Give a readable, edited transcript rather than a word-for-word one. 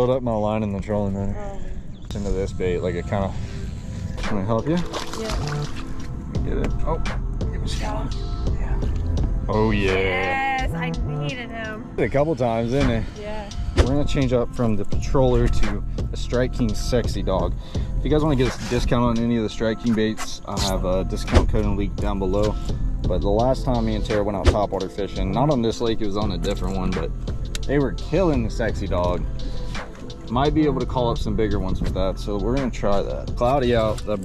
load up my line in the trolling motor. Into this bait, like it kind of. Can I help you? Yeah. Get it. Oh, give me some. Yeah. Oh yeah. Yes, I needed him. A couple times, didn't it? Yeah. We're gonna change up from the Patroller to a Strike King Sexy Dog. If you guys want to get a discount on any of the Strike King baits, I have a discount code and link down below. But the last time me and Tara went out topwater fishing, not on this lake, it was on a different one, but they were killing the Sexy Dog. Might be able to call up some bigger ones with that, so we're gonna try that. Cloudy out, that boat